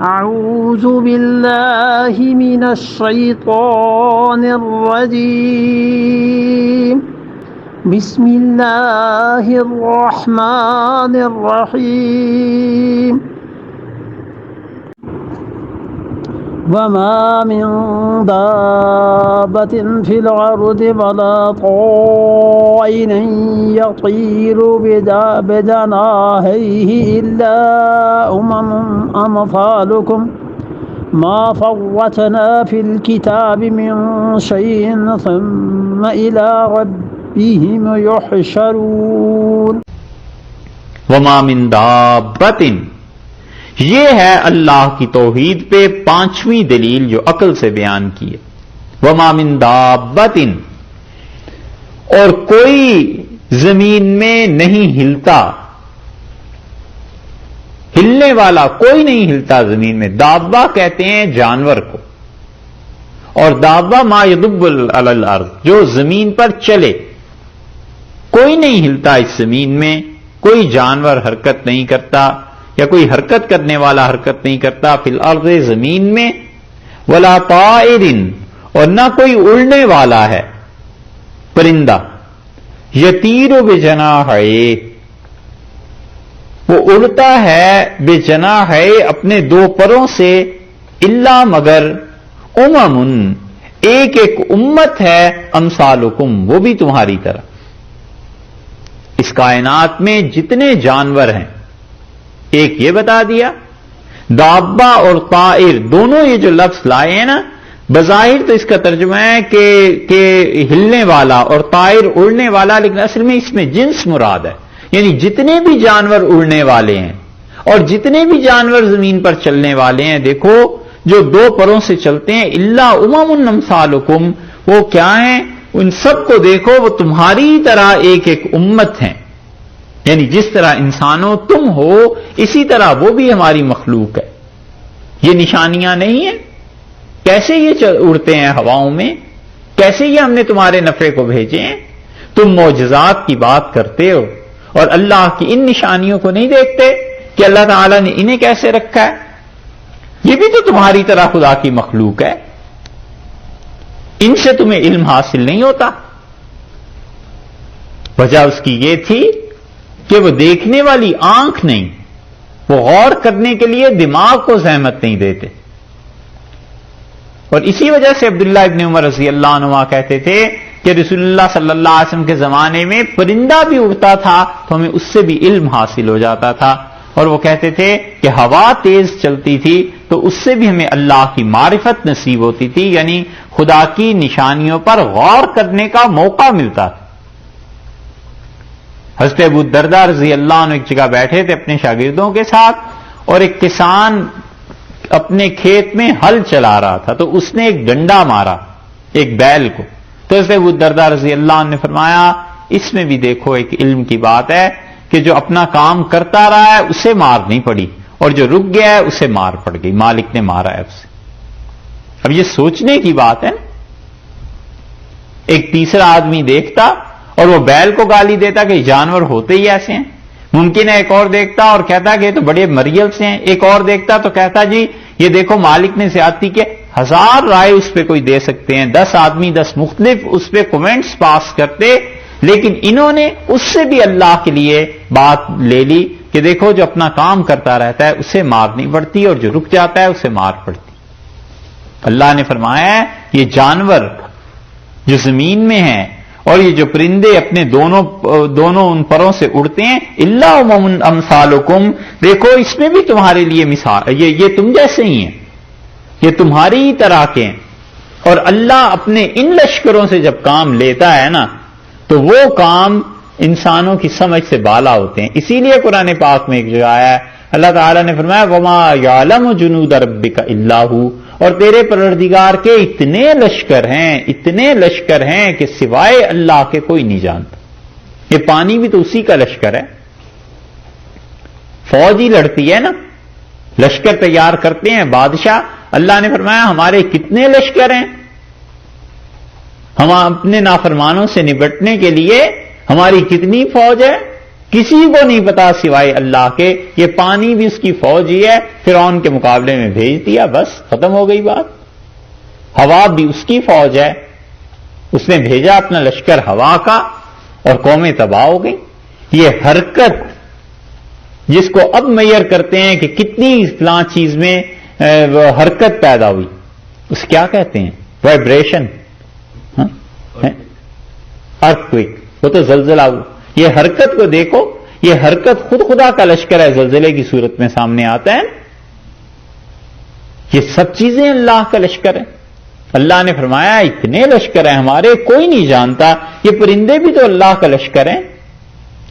أعوذ بالله من الشيطان الرجيم بسم الله الرحمن الرحيم وما من دابة في الأرض ولا طائر يطير بجناحيه إلا أمثالكم ما فرطنا في الكتاب من شيء ثم إلى ربهم يحشرون وما من دابة، یہ ہے اللہ کی توحید پہ پانچویں دلیل جو عقل سے بیان کی ہے. وما من دابۃ، اور کوئی زمین میں نہیں ہلتا، ہلنے والا کوئی نہیں ہلتا زمین میں. دابہ کہتے ہیں جانور کو، اور دابہ ما یدب علی الارض، جو زمین پر چلے. کوئی نہیں ہلتا اس زمین میں، کوئی جانور حرکت نہیں کرتا یا کوئی حرکت کرنے والا حرکت نہیں کرتا فی الارض زمین میں. ولا طائر، اور نہ کوئی اڑنے والا ہے پرندہ. یطیر بجناحیہ، وہ اڑتا ہے بجناحیہ اپنے دو پروں سے. الا مگر امم، ایک ایک امت ہے امثالکم، وہ بھی تمہاری طرح. اس کائنات میں جتنے جانور ہیں، ایک یہ بتا دیا. دابہ اور طائر دونوں یہ جو لفظ لائے ہیں نا، بظاہر تو اس کا ترجمہ ہے کہ ہلنے والا اور طائر اڑنے والا، لیکن اصل میں اس میں جنس مراد ہے. یعنی جتنے بھی جانور اڑنے والے ہیں اور جتنے بھی جانور زمین پر چلنے والے ہیں، دیکھو جو دو پروں سے چلتے ہیں، الا امم امثالکم، وہ کیا ہیں؟ ان سب کو دیکھو، وہ تمہاری طرح ایک ایک امت ہیں. یعنی جس طرح انسانوں تم ہو، اسی طرح وہ بھی ہماری مخلوق ہے. یہ نشانیاں نہیں ہیں؟ کیسے یہ اڑتے ہیں ہواؤں میں؟ کیسے یہ ہم نے تمہارے نفع کو بھیجے ہیں؟ تم معجزات کی بات کرتے ہو اور اللہ کی ان نشانیوں کو نہیں دیکھتے کہ اللہ تعالیٰ نے انہیں کیسے رکھا ہے؟ یہ بھی تو تمہاری طرح خدا کی مخلوق ہے. ان سے تمہیں علم حاصل نہیں ہوتا. وجہ اس کی یہ تھی کہ وہ دیکھنے والی آنکھ نہیں، وہ غور کرنے کے لیے دماغ کو زحمت نہیں دیتے. اور اسی وجہ سے عبداللہ ابن عمر رضی اللہ عنہ کہتے تھے کہ رسول اللہ صلی اللہ علیہ وسلم کے زمانے میں پرندہ بھی اڑتا تھا تو ہمیں اس سے بھی علم حاصل ہو جاتا تھا. اور وہ کہتے تھے کہ ہوا تیز چلتی تھی تو اس سے بھی ہمیں اللہ کی معرفت نصیب ہوتی تھی، یعنی خدا کی نشانیوں پر غور کرنے کا موقع ملتا تھا. حضرت ابو الدرداء رضی اللہ عنہ ایک جگہ بیٹھے تھے اپنے شاگردوں کے ساتھ، اور ایک کسان اپنے کھیت میں ہل چلا رہا تھا تو اس نے ایک ڈنڈا مارا ایک بیل کو. تو حضرت ابو الدرداء رضی اللہ عنہ نے فرمایا اس میں بھی دیکھو ایک علم کی بات ہے کہ جو اپنا کام کرتا رہا ہے اسے مار نہیں پڑی، اور جو رک گیا ہے اسے مار پڑ گئی، مالک نے مارا ہے اسے. اب یہ سوچنے کی بات ہے نا. ایک تیسرا آدمی دیکھتا اور وہ بیل کو گالی دیتا کہ جانور ہوتے ہی ایسے ہیں. ممکن ہے ایک اور دیکھتا اور کہتا کہ یہ تو بڑے مریل سے ہیں. ایک اور دیکھتا تو کہتا جی یہ دیکھو مالک نے زیادتی کی. 1000 رائے اس پہ کوئی دے سکتے ہیں، 10 آدمی 10 مختلف اس پہ کومنٹس پاس کرتے، لیکن انہوں نے اس سے بھی اللہ کے لیے بات لے لی کہ دیکھو جو اپنا کام کرتا رہتا ہے اسے مار نہیں پڑتی، اور جو رک جاتا ہے اسے مار پڑتی. اللہ نے فرمایا ہے یہ جانور جو زمین میں ہیں اور یہ جو پرندے اپنے دونوں ان پروں سے اڑتے ہیں، الا امم امثالکم، دیکھو اس میں بھی تمہارے لیے مثال، یہ تم جیسے ہی ہیں، یہ تمہاری ہی طرح کے ہیں. اور اللہ اپنے ان لشکروں سے جب کام لیتا ہے نا تو وہ کام انسانوں کی سمجھ سے بالا ہوتے ہیں. اسی لیے قرآن پاک میں ایک جگہ آیا ہے، اللہ تعالیٰ نے فرمایا وما یعلم جنود ربک الا ھو، اور تیرے پروردگار کے اتنے لشکر ہیں کہ سوائے اللہ کے کوئی نہیں جانتا. یہ پانی بھی تو اسی کا لشکر ہے. فوج ہی لڑتی ہے نا، لشکر تیار کرتے ہیں بادشاہ. اللہ نے فرمایا ہمارے کتنے لشکر ہیں، ہم اپنے نافرمانوں سے نپٹنے کے لیے ہماری کتنی فوج ہے. کسی کو نہیں پتا سوائے اللہ کے. یہ پانی بھی اس کی فوج ہی ہے, فرعون کے مقابلے میں بھیج دیا, بس ختم ہو گئی بات. ہوا بھی اس کی فوج ہے, اس نے بھیجا اپنا لشکر ہوا کا اور قومیں تباہ ہو گئی. یہ حرکت جس کو اب میئر کرتے ہیں کہ کتنی فلاں چیز میں حرکت پیدا ہوئی, اس کیا کہتے ہیں؟ وائبریشن, ارتھکویک, وہ تو زلزلہ ہوا. یہ حرکت کو دیکھو, یہ حرکت خود خدا کا لشکر ہے, زلزلے کی صورت میں سامنے آتا ہے. یہ سب چیزیں اللہ کا لشکر ہے. اللہ نے فرمایا اتنے لشکر ہیں ہمارے, کوئی نہیں جانتا. یہ پرندے بھی تو اللہ کا لشکر ہیں.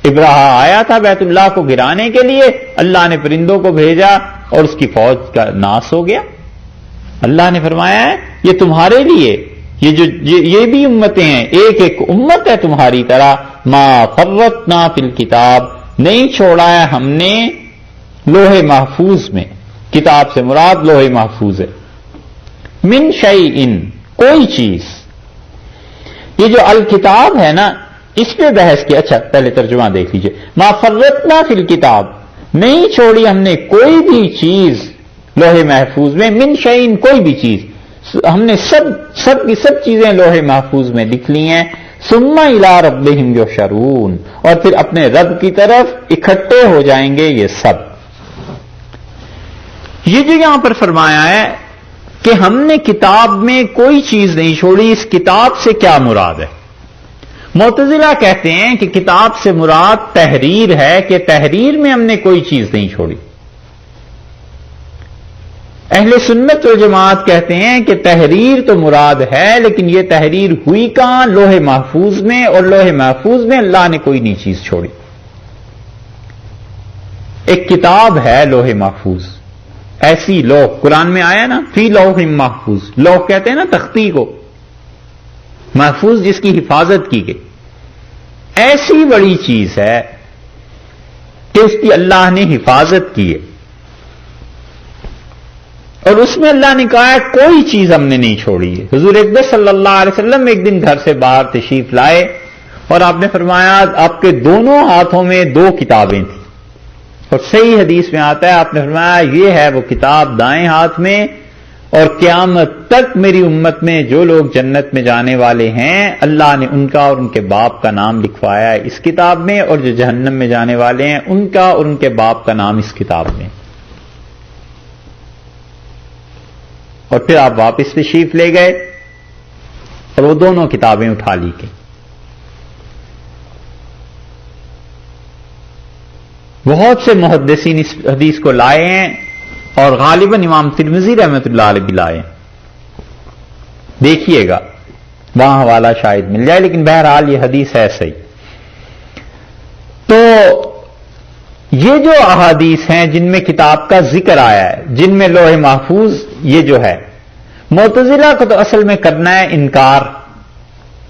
ابراہیم آیا تھا بیت اللہ کو گرانے کے لیے, اللہ نے پرندوں کو بھیجا اور اس کی فوج کا ناس ہو گیا. اللہ نے فرمایا ہے یہ تمہارے لیے, یہ بھی امتیں ہیں, ایک ایک امت ہے تمہاری طرح. ما فرطنا فی الکتاب, نہیں چھوڑا ہے ہم نے لوح محفوظ میں. کتاب سے مراد لوح محفوظ ہے. من شیء, کوئی چیز. یہ جو الکتاب ہے نا, اس پہ بحث کی. اچھا پہلے ترجمہ دیکھ لیجئے. ما فرطنا فی الکتاب, نہیں چھوڑی ہم نے کوئی بھی چیز لوح محفوظ میں. من شیء, کوئی بھی چیز, ہم نے سب کی سب چیزیں لوح محفوظ میں لکھ لی ہیں. ثم الی ربہم یحشرون, اور پھر اپنے رب کی طرف اکٹھے ہو جائیں گے یہ سب. یہ جو یہاں پر فرمایا ہے کہ ہم نے کتاب میں کوئی چیز نہیں چھوڑی, اس کتاب سے کیا مراد ہے؟ معتزلہ کہتے ہیں کہ کتاب سے مراد تحریر ہے, کہ تحریر میں ہم نے کوئی چیز نہیں چھوڑی. اہل سنت والجماعت کہتے ہیں کہ تحریر تو مراد ہے, لیکن یہ تحریر ہوئی کہاں؟ لوح محفوظ میں, اور لوح محفوظ میں اللہ نے کوئی نہیں چیز چھوڑی. ایک کتاب ہے لوح محفوظ, ایسی لوح قرآن میں آیا نا, فی لوح محفوظ. لوح کہتے ہیں نا تختی کو, محفوظ جس کی حفاظت کی گئی. ایسی بڑی چیز ہے کہ اس کی اللہ نے حفاظت کی ہے, اور اس میں اللہ نے کہا ہے کوئی چیز ہم نے نہیں چھوڑی ہے. حضور اقدس صلی اللہ علیہ وسلم ایک دن گھر سے باہر تشریف لائے اور آپ نے فرمایا آپ کے دونوں ہاتھوں میں 2 کتابیں تھیں, اور صحیح حدیث میں آتا ہے آپ نے فرمایا یہ ہے وہ کتاب دائیں ہاتھ میں, اور قیامت تک میری امت میں جو لوگ جنت میں جانے والے ہیں اللہ نے ان کا اور ان کے باپ کا نام لکھوایا ہے اس کتاب میں, اور جو جہنم میں جانے والے ہیں ان کا اور ان کے باپ کا نام اس کتاب میں. اور پھر آپ واپس تشریف لے گئے اور وہ دونوں کتابیں اٹھا لی گئی. بہت سے محدثین اس حدیث کو لائے ہیں, اور غالباً امام ترمذی رحمۃ اللہ علیہ بھی لائے. دیکھیے گا وہاں حوالہ شاید مل جائے, لیکن بہرحال یہ حدیث ہے صحیح. تو یہ جو احادیث ہیں جن میں کتاب کا ذکر آیا ہے, جن میں لوح محفوظ یہ جو ہے, معتزلہ کو تو اصل میں کرنا ہے انکار.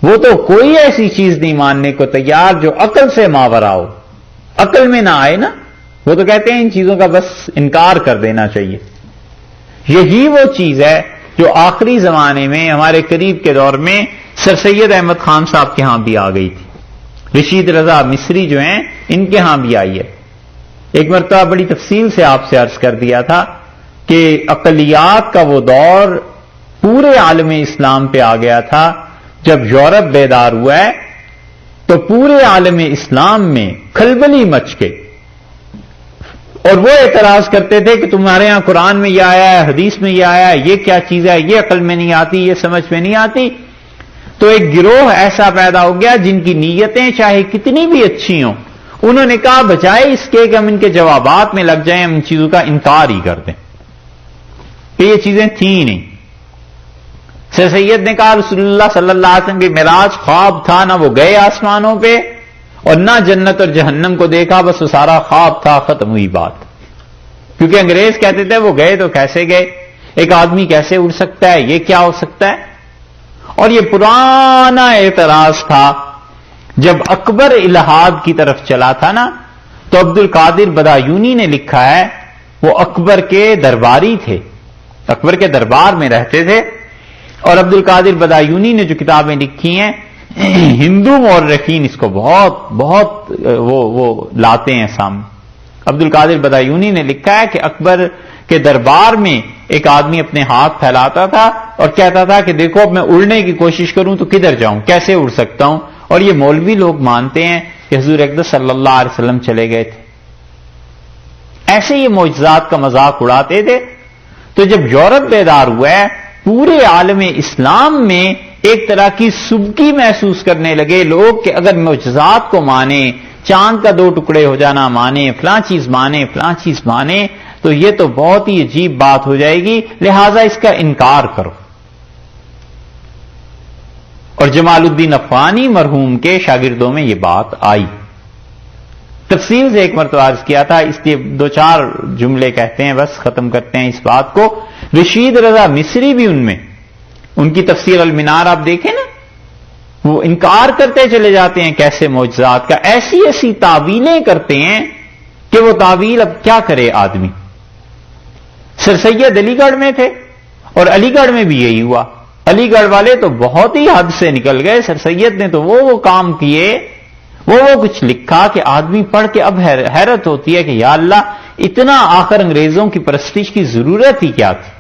وہ تو کوئی ایسی چیز نہیں ماننے کو تیار جو عقل سے ماورا ہو, عقل میں نہ آئے نا. وہ تو کہتے ہیں ان چیزوں کا بس انکار کر دینا چاہیے. یہی وہ چیز ہے جو آخری زمانے میں ہمارے قریب کے دور میں سر سید احمد خان صاحب کے ہاں بھی آ گئی تھی. رشید رضا مصری جو ہیں ان کے ہاں بھی آئی ہے. ایک مرتبہ بڑی تفصیل سے آپ سے عرض کر دیا تھا کہ اقلیات کا وہ دور پورے عالم اسلام پہ آ گیا تھا. جب یورپ بیدار ہوا ہے تو پورے عالم اسلام میں کھلبلی مچ گئی, اور وہ اعتراض کرتے تھے کہ تمہارے ہاں قرآن میں یہ آیا ہے, حدیث میں یہ آیا ہے, یہ کیا چیز ہے, یہ عقل میں نہیں آتی, یہ سمجھ میں نہیں آتی. تو ایک گروہ ایسا پیدا ہو گیا جن کی نیتیں چاہے کتنی بھی اچھی ہوں, انہوں نے کہا بجائے اس کے کہ ہم ان کے جوابات میں لگ جائیں, ہم ان چیزوں کا انکار ہی کر دیں کہ یہ چیزیں تھیں نہیں. سر سید نے کہا رسول اللہ صلی اللہ علیہ وسلم کی معراج خواب تھا, نہ وہ گئے آسمانوں پہ اور نہ جنت اور جہنم کو دیکھا, بس وہ سارا خواب تھا, ختم ہوئی بات. کیونکہ انگریز کہتے تھے وہ گئے تو کیسے گئے, ایک آدمی کیسے اڑ سکتا ہے, یہ کیا ہو سکتا ہے. اور یہ پرانا اعتراض تھا. جب اکبر الہاد کی طرف چلا تھا نا, تو عبد القادر بدایونی نے لکھا ہے, وہ اکبر کے درباری تھے, اکبر کے دربار میں رہتے تھے, اور عبد القادر بدایونی نے جو کتابیں لکھی ہیں ہندو مورخین اس کو بہت بہت وہ لاتے ہیں سامنے. عبد القادر بدایونی نے لکھا ہے کہ اکبر کے دربار میں ایک آدمی اپنے ہاتھ پھیلاتا تھا اور کہتا تھا کہ دیکھو اب میں اڑنے کی کوشش کروں تو کدھر جاؤں, کیسے اڑ سکتا ہوں. اور یہ مولوی لوگ مانتے ہیں کہ حضور اقدس صلی اللہ علیہ وسلم چلے گئے تھے. ایسے یہ معجزات کا مذاق اڑاتے تھے. تو جب یورپ بیدار ہوا ہے, پورے عالم اسلام میں ایک طرح کی سبکی محسوس کرنے لگے لوگ کہ اگر معجزات کو مانے, چاند کا 2 ٹکڑے ہو جانا مانے, فلاں چیز مانے, فلاں چیز مانے, تو یہ تو بہت ہی عجیب بات ہو جائے گی, لہذا اس کا انکار کرو. اور جمال الدین افغانی مرحوم کے شاگردوں میں یہ بات آئی. تفصیل سے ایک مرتبہ عرض کیا تھا, اس لیے 2-4 جملے کہتے ہیں بس ختم کرتے ہیں اس بات کو. رشید رضا مصری بھی ان میں, ان کی تفسیر المنار آپ دیکھیں نا, وہ انکار کرتے چلے جاتے ہیں کیسے معجزات کا, ایسی ایسی تعویلیں کرتے ہیں کہ وہ تعویل اب کیا کرے آدمی. سر سید علی گڑھ میں تھے اور علی گڑھ میں بھی یہی ہوا. علی گڑھ والے تو بہت ہی حد سے نکل گئے, سر سید نے تو وہ کام کیے, وہ کچھ لکھا کہ آدمی پڑھ کے اب حیرت ہوتی ہے کہ یا اللہ, اتنا آخر انگریزوں کی پرستش کی ضرورت ہی کیا تھی.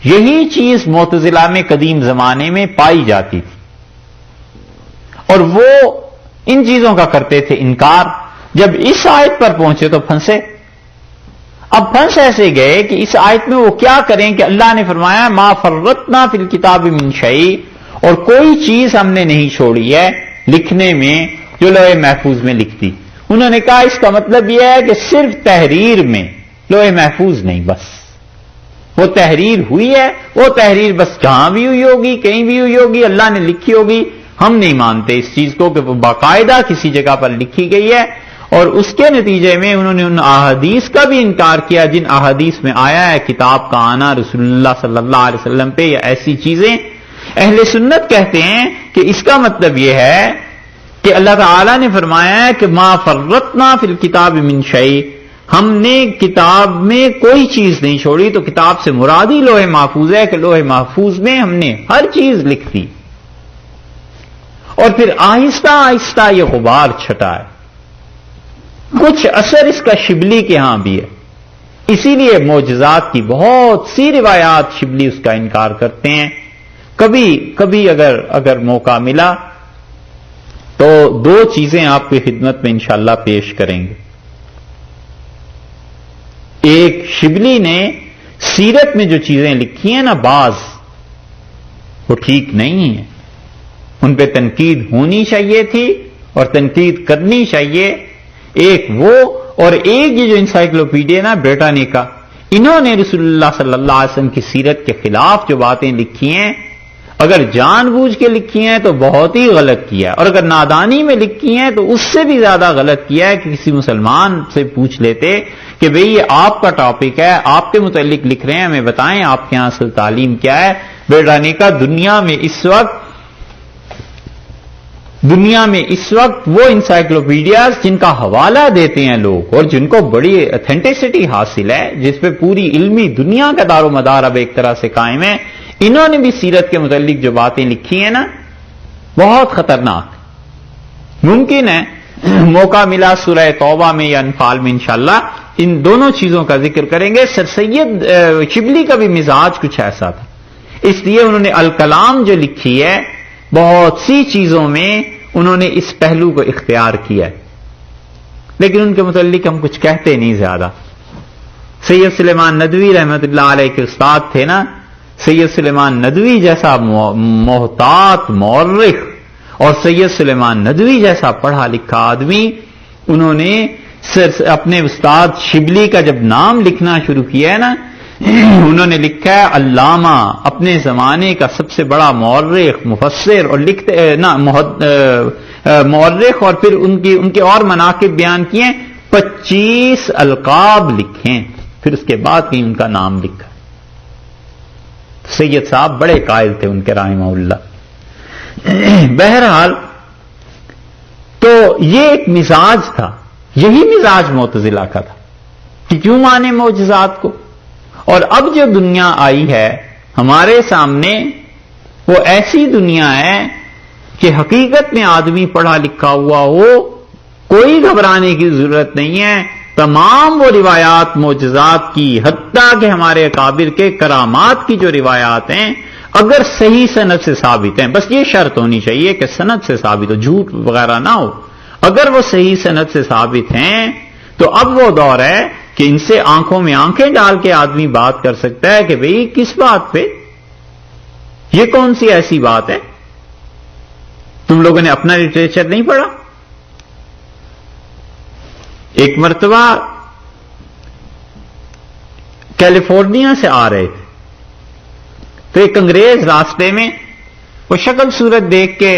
یہی چیز معتزلہ میں قدیم زمانے میں پائی جاتی تھی اور وہ ان چیزوں کا کرتے تھے انکار. جب اس آیت پر پہنچے تو پھنسے. اب پھنس ایسے گئے کہ اس آیت میں وہ کیا کریں کہ اللہ نے فرمایا ما فرطنا فی الکتاب من شیء, اور کوئی چیز ہم نے نہیں چھوڑی ہے لکھنے میں جو لوح محفوظ میں لکھتی. انہوں نے کہا اس کا مطلب یہ ہے کہ صرف تحریر میں لوح محفوظ نہیں, بس وہ تحریر ہوئی ہے, وہ تحریر بس جہاں بھی ہوئی ہوگی, کہیں بھی ہوئی ہوگی, اللہ نے لکھی ہوگی. ہم نہیں مانتے اس چیز کو کہ وہ باقاعدہ کسی جگہ پر لکھی گئی ہے. اور اس کے نتیجے میں انہوں نے ان احادیث کا بھی انکار کیا جن احادیث میں آیا ہے کتاب کا آنا رسول اللہ صلی اللہ علیہ وسلم پہ یا ایسی چیزیں. اہل سنت کہتے ہیں کہ اس کا مطلب یہ ہے کہ اللہ تعالی نے فرمایا ہے کہ ما فرطنا فی الکتاب من شیء, ہم نے کتاب میں کوئی چیز نہیں چھوڑی. تو کتاب سے مرادی لوح محفوظ ہے کہ لوح محفوظ میں ہم نے ہر چیز لکھ دی. اور پھر آہستہ آہستہ یہ غبار چھٹا ہے. کچھ اثر اس کا شبلی کے ہاں بھی ہے, اسی لیے معجزات کی بہت سی روایات شبلی اس کا انکار کرتے ہیں. کبھی اگر موقع ملا تو 2 چیزیں آپ کی خدمت میں انشاءاللہ پیش کریں گے. ایک, شبلی نے سیرت میں جو چیزیں لکھی ہیں نا بعض, وہ ٹھیک نہیں ہیں, ان پہ تنقید ہونی چاہیے تھی اور تنقید کرنی چاہیے. ایک وہ, اور ایک یہ جو انسائکلوپیڈیا نا بریٹانیکا, انہوں نے رسول اللہ صلی اللہ علیہ وسلم کی سیرت کے خلاف جو باتیں لکھی ہیں, اگر جان بوجھ کے لکھی ہیں تو بہت ہی غلط کیا ہے, اور اگر نادانی میں لکھی ہیں تو اس سے بھی زیادہ غلط کیا ہے کہ کسی مسلمان سے پوچھ لیتے کہ بھئی یہ آپ کا ٹاپک ہے, آپ کے متعلق لکھ رہے ہیں, ہمیں بتائیں آپ کے یہاں اصل تعلیم کیا ہے. بریٹانیکا دنیا میں اس وقت وہ انسائکلوپیڈیاز جن کا حوالہ دیتے ہیں لوگ اور جن کو بڑی اتھینٹسٹی حاصل ہے, جس پہ پوری علمی دنیا کا دار و مدار اب ایک طرح سے قائم ہے, انہوں نے بھی سیرت کے متعلق جو باتیں لکھی ہیں نا بہت خطرناک. ممکن ہے موقع ملا سورہ توبہ میں یا انفال میں انشاءاللہ ان دونوں چیزوں کا ذکر کریں گے. سر سید شبلی کا بھی مزاج کچھ ایسا تھا, اس لیے انہوں نے الکلام جو لکھی ہے بہت سی چیزوں میں انہوں نے اس پہلو کو اختیار کیا ہے, لیکن ان کے متعلق ہم کچھ کہتے نہیں زیادہ. سید سلیمان ندوی رحمت اللہ علیہ کے استاد تھے نا, سید سلیمان ندوی جیسا محتاط مورخ اور سید سلیمان ندوی جیسا پڑھا لکھا آدمی, انہوں نے اپنے استاد شبلی کا جب نام لکھنا شروع کیا ہے نا, انہوں نے لکھا ہے علامہ, اپنے زمانے کا سب سے بڑا مورخ مفسر, اور لکھتے مورخ, اور پھر ان کے اور مناقب بیان کیے, 25 القاب لکھیں, پھر اس کے بعد کہیں ان کا نام لکھا. سید صاحب بڑے قائل تھے ان کے رحمہ اللہ. بہرحال تو یہ ایک مزاج تھا, یہی مزاج معتزلہ کا تھا کہ کیوں مانے معجزات کو. اور اب جو دنیا آئی ہے ہمارے سامنے وہ ایسی دنیا ہے کہ حقیقت میں آدمی پڑھا لکھا ہوا ہو کوئی گھبرانے کی ضرورت نہیں ہے. تمام وہ روایات معجزات کی، حتیٰ کہ ہمارے اکابر کے کرامات کی جو روایات ہیں، اگر صحیح سند سے ثابت ہیں، بس یہ شرط ہونی چاہیے کہ سند سے ثابت ہو، جھوٹ وغیرہ نہ ہو. اگر وہ صحیح سند سے ثابت ہیں تو اب وہ دور ہے کہ ان سے آنکھوں میں آنکھیں ڈال کے آدمی بات کر سکتا ہے کہ بھئی کس بات پہ، یہ کون سی ایسی بات ہے؟ تم لوگوں نے اپنا لٹریچر نہیں پڑھا؟ ایک مرتبہ کیلیفورنیا سے آ رہے تھے تو ایک انگریز راستے میں، وہ شکل صورت دیکھ کے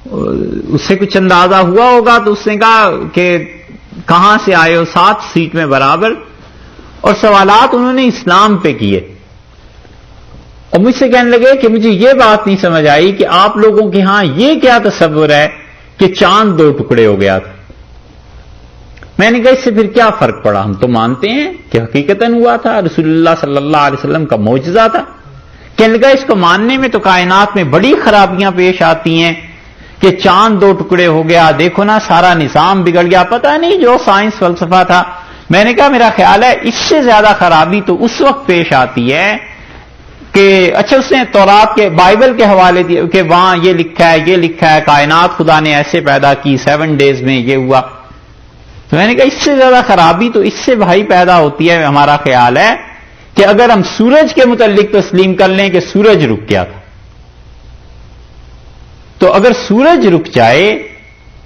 اس سے کچھ اندازہ ہوا ہوگا تو اس نے کہا کہ کہاں سے آئے ہو، 7 سیٹ میں برابر، اور سوالات انہوں نے اسلام پہ کیے. اور مجھ سے کہنے لگے کہ مجھے یہ بات نہیں سمجھ آئی کہ آپ لوگوں کے ہاں یہ کیا تصور ہے کہ چاند 2 ٹکڑے ہو گیا تھا. میں نے کہا اس سے پھر کیا فرق پڑا، ہم تو مانتے ہیں کہ حقیقتاً ہوا تھا، رسول اللہ صلی اللہ علیہ وسلم کا معجزہ تھا. کہنے لگا اس کو ماننے میں تو کائنات میں بڑی خرابیاں پیش آتی ہیں کہ چاند 2 ٹکڑے ہو گیا، دیکھو نا سارا نظام بگڑ گیا، پتہ نہیں جو سائنس فلسفہ تھا. میں نے کہا میرا خیال ہے اس سے زیادہ خرابی تو اس وقت پیش آتی ہے کہ اچھا اس نے تورات کے بائبل کے حوالے دیا کہ وہاں یہ لکھا ہے یہ لکھا ہے کائنات خدا نے ایسے پیدا کی 7 ڈیز میں یہ ہوا. تو میں نے کہا اس سے زیادہ خرابی تو اس سے بھائی پیدا ہوتی ہے. ہمارا خیال ہے کہ اگر ہم سورج کے متعلق تسلیم کر لیں کہ سورج رک گیا تھا، تو اگر سورج رک جائے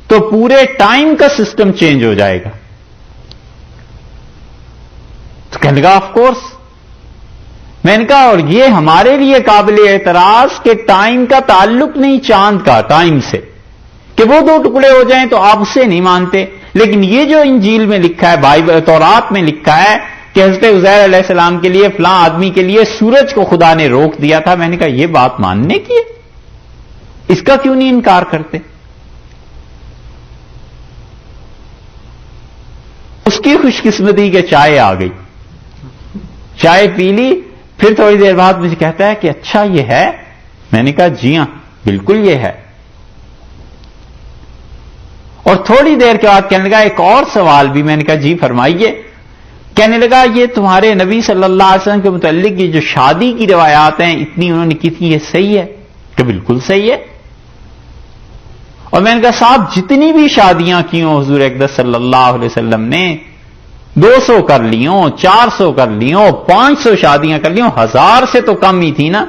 تو پورے ٹائم کا سسٹم چینج ہو جائے گا. تو کہنے لگا آف کورس. میں نے کہا اور یہ ہمارے لیے قابل اعتراض کہ ٹائم کا تعلق نہیں چاند کا ٹائم سے، کہ وہ 2 ٹکڑے ہو جائیں تو آپ اسے نہیں مانتے. لیکن یہ جو انجیل میں لکھا ہے، بائبل تورات میں لکھا ہے کہ حضرت عزیر علیہ السلام کے لیے فلاں آدمی کے لیے سورج کو خدا نے روک دیا تھا، میں نے کہا یہ بات ماننے کی ہے، اس کا کیوں نہیں انکار کرتے؟ اس کی خوش قسمتی کہ چائے آ گئی، چائے پی لی. پھر تھوڑی دیر بعد مجھے کہتا ہے کہ اچھا یہ ہے. میں نے کہا جی ہاں بالکل یہ ہے. اور تھوڑی دیر کے بعد کہنے لگا ایک اور سوال بھی. میں نے کہا جی فرمائیے. کہنے لگا یہ تمہارے نبی صلی اللہ علیہ وسلم کے متعلق یہ جو شادی کی روایات ہیں اتنی انہوں نے کی تھی، یہ صحیح ہے؟ کہ بالکل صحیح ہے. اور میں نے کہا صاحب جتنی بھی شادیاں کی ہوں حضور اقدس صلی اللہ علیہ وسلم نے، 200 کر لی ہوں، 400 کر لی ہوں، 500 شادیاں کر لی ہوں، 1000 سے تو کم ہی تھی نا.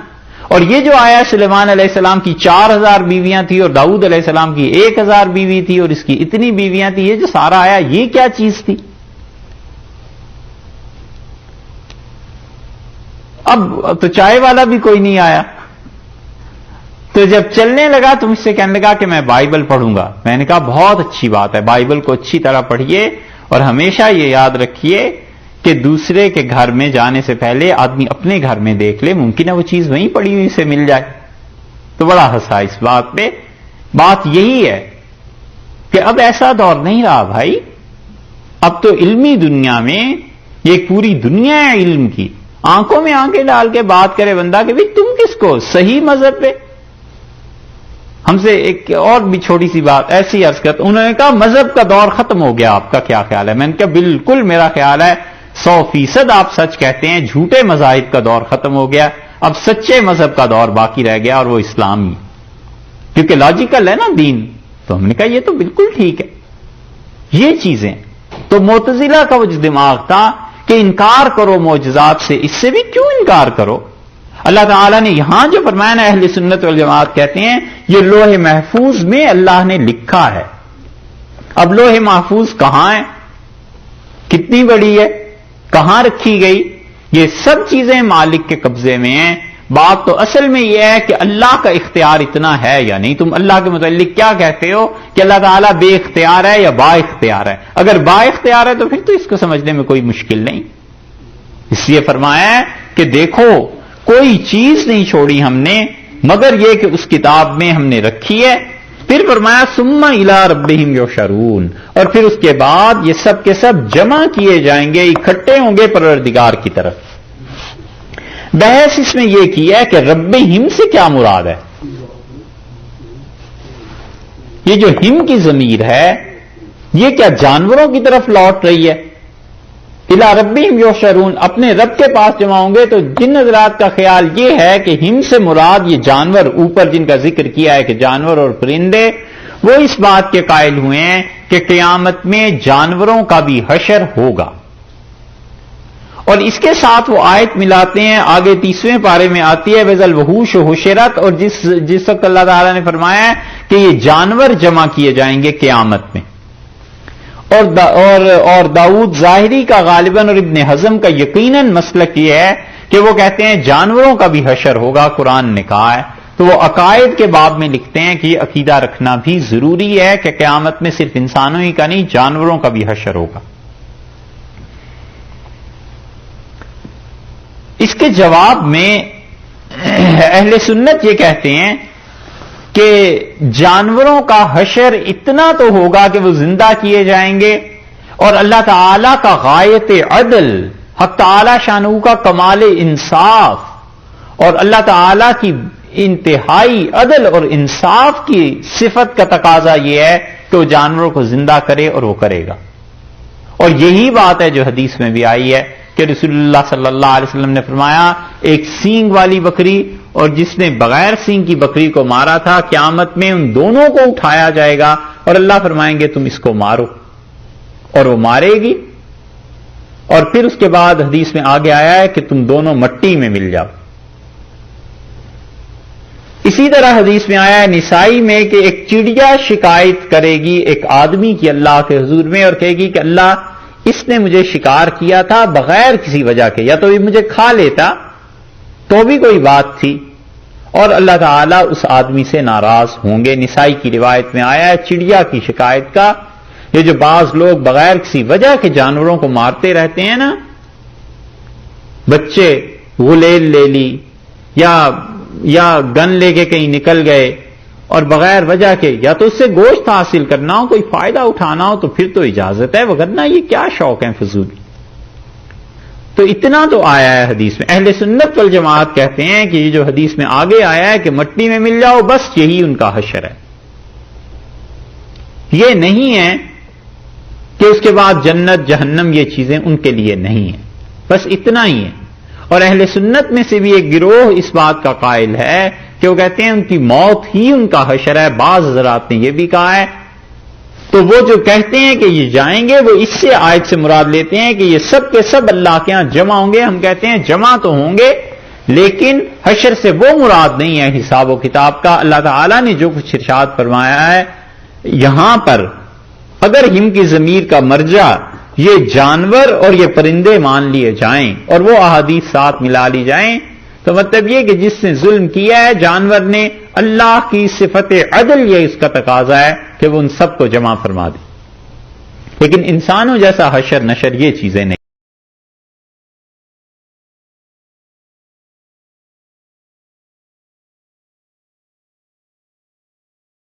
اور یہ جو آیا سلیمان علیہ السلام کی 4000 بیویاں تھی اور داؤد علیہ السلام کی 1000 بیوی تھی اور اس کی اتنی بیویاں تھی، یہ جو سارا آیا یہ کیا چیز تھی؟ اب تو چائے والا بھی کوئی نہیں آیا. تو جب چلنے لگا تو مجھ سے کہنے لگا کہ میں بائبل پڑھوں گا. میں نے کہا بہت اچھی بات ہے، بائبل کو اچھی طرح پڑھیے اور ہمیشہ یہ یاد رکھیے کہ دوسرے کے گھر میں جانے سے پہلے آدمی اپنے گھر میں دیکھ لے، ممکن ہے وہ چیز وہیں پڑی ہوئی سے مل جائے. تو بڑا ہنسا اس بات پہ. بات یہی ہے کہ اب ایسا دور نہیں رہا بھائی. اب تو علمی دنیا میں یہ پوری دنیا ہے علم کی، آنکھوں میں آنکھیں ڈال کے بات کرے بندہ کہ بھئی تم کس کو صحیح مذہب پہ. ہم سے ایک اور بھی چھوٹی سی بات ایسی عرض کرتا، انہوں نے کہا مذہب کا دور ختم ہو گیا، آپ کا کیا خیال ہے؟ میں نے کہا بالکل میرا خیال ہے 100% آپ سچ کہتے ہیں، جھوٹے مذاہب کا دور ختم ہو گیا، اب سچے مذہب کا دور باقی رہ گیا اور وہ اسلام ہی، کیونکہ لاجیکل ہے نا دین. تو ہم نے کہا یہ تو بالکل ٹھیک ہے. یہ چیزیں تو معتزلہ کا وہ جو دماغ تھا کہ انکار کرو معجزات سے، اس سے بھی کیوں انکار کرو؟ اللہ تعالیٰ نے یہاں جو فرمایا نا، اہل سنت والجماعت کہتے ہیں یہ لوح محفوظ میں اللہ نے لکھا ہے. اب لوح محفوظ کہاں ہے، کتنی بڑی ہے، کہاں رکھی گئی، یہ سب چیزیں مالک کے قبضے میں ہیں. بات تو اصل میں یہ ہے کہ اللہ کا اختیار اتنا ہے یا نہیں. تم اللہ کے متعلق کیا کہتے ہو کہ اللہ تعالیٰ بے اختیار ہے یا با اختیار ہے؟ اگر با اختیار ہے تو پھر تو اس کو سمجھنے میں کوئی مشکل نہیں. اس لیے فرمایا ہے کہ دیکھو کوئی چیز نہیں چھوڑی ہم نے مگر یہ کہ اس کتاب میں ہم نے رکھی ہے. پھر فرمایا ثم الی ربہم یحشرون، اور پھر اس کے بعد یہ سب کے سب جمع کیے جائیں گے، اکٹھے ہوں گے پروردگار کی طرف. بحث اس میں یہ کی ہے کہ رب ہم سے کیا مراد ہے. یہ جو ہم کی ضمیر ہے یہ کیا جانوروں کی طرف لوٹ رہی ہے؟ الی ربہم یحشرون، اپنے رب کے پاس جمع ہوں گے. تو جن حضرات کا خیال یہ ہے کہ ہم سے مراد یہ جانور اوپر جن کا ذکر کیا ہے کہ جانور اور پرندے، وہ اس بات کے قائل ہوئے ہیں کہ قیامت میں جانوروں کا بھی حشر ہوگا. اور اس کے ساتھ وہ آیت ملاتے ہیں، آگے 30ویں پارے میں آتی ہے وَإِذَا الْوُحُوشُ حُشِرَتْ، اور جس وقت اللہ تعالیٰ نے فرمایا ہے کہ یہ جانور جمع کیے جائیں گے قیامت میں. اور داؤد ظاہری کا غالباً اور ابن حزم کا یقیناً مسلک یہ ہے کہ وہ کہتے ہیں جانوروں کا بھی حشر ہوگا، قرآن نے کہا ہے. تو وہ عقائد کے باب میں لکھتے ہیں کہ یہ عقیدہ رکھنا بھی ضروری ہے کہ قیامت میں صرف انسانوں ہی کا نہیں جانوروں کا بھی حشر ہوگا. اس کے جواب میں اہل سنت یہ کہتے ہیں کہ جانوروں کا حشر اتنا تو ہوگا کہ وہ زندہ کیے جائیں گے، اور اللہ تعالی کا غایت عدل، حق تعالی شانہ کا کمال انصاف، اور اللہ تعالی کی انتہائی عدل اور انصاف کی صفت کا تقاضا یہ ہے کہ وہ جانوروں کو زندہ کرے، اور وہ کرے گا. اور یہی بات ہے جو حدیث میں بھی آئی ہے کہ رسول اللہ صلی اللہ علیہ وسلم نے فرمایا ایک سینگ والی بکری اور جس نے بغیر سینگ کی بکری کو مارا تھا، قیامت میں ان دونوں کو اٹھایا جائے گا اور اللہ فرمائیں گے تم اس کو مارو، اور وہ مارے گی. اور پھر اس کے بعد حدیث میں آگے آیا ہے کہ تم دونوں مٹی میں مل جاؤ. اسی طرح حدیث میں آیا ہے نسائی میں کہ ایک چڑیا شکایت کرے گی ایک آدمی کی اللہ کے حضور میں اور کہے گی کہ اللہ اس نے مجھے شکار کیا تھا بغیر کسی وجہ کے، یا تو یہ مجھے کھا لیتا تو بھی کوئی بات تھی، اور اللہ تعالیٰ اس آدمی سے ناراض ہوں گے. نسائی کی روایت میں آیا ہے چڑیا کی شکایت کا. یہ جو بعض لوگ بغیر کسی وجہ کے جانوروں کو مارتے رہتے ہیں نا، بچے غلیل لے لی یا گن لے کے کہیں نکل گئے اور بغیر وجہ کے، یا تو اس سے گوشت حاصل کرنا ہو، کوئی فائدہ اٹھانا ہو تو پھر تو اجازت ہے، وگرنہ یہ کیا شوق ہے فضولی. تو اتنا تو آیا ہے حدیث میں. اہل سنت والجماعت کہتے ہیں کہ یہ جو حدیث میں آگے آیا ہے کہ مٹی میں مل جاؤ، بس یہی ان کا حشر ہے. یہ نہیں ہے کہ اس کے بعد جنت جہنم یہ چیزیں ان کے لیے نہیں ہیں، بس اتنا ہی ہے. اور اہل سنت میں سے بھی ایک گروہ اس بات کا قائل ہے کہ وہ کہتے ہیں ان کی موت ہی ان کا حشر ہے. بعض حضرات نے یہ بھی کہا ہے. تو وہ جو کہتے ہیں کہ یہ جائیں گے وہ اس سے آیت سے مراد لیتے ہیں کہ یہ سب کے سب اللہ کے ہاں جمع ہوں گے. ہم کہتے ہیں جمع تو ہوں گے لیکن حشر سے وہ مراد نہیں ہے حساب و کتاب کا. اللہ تعالیٰ نے جو کچھ ارشاد فرمایا ہے یہاں پر، اگر ہم کی ضمیر کا مرجع یہ جانور اور یہ پرندے مان لیے جائیں اور وہ احادیث ساتھ ملا لی جائیں تو مطلب یہ کہ جس نے ظلم کیا ہے جانور نے، اللہ کی صفت عدل یہ اس کا تقاضا ہے کہ وہ ان سب کو جمع فرما دے. لیکن انسانوں جیسا حشر نشر یہ چیزیں نہیں.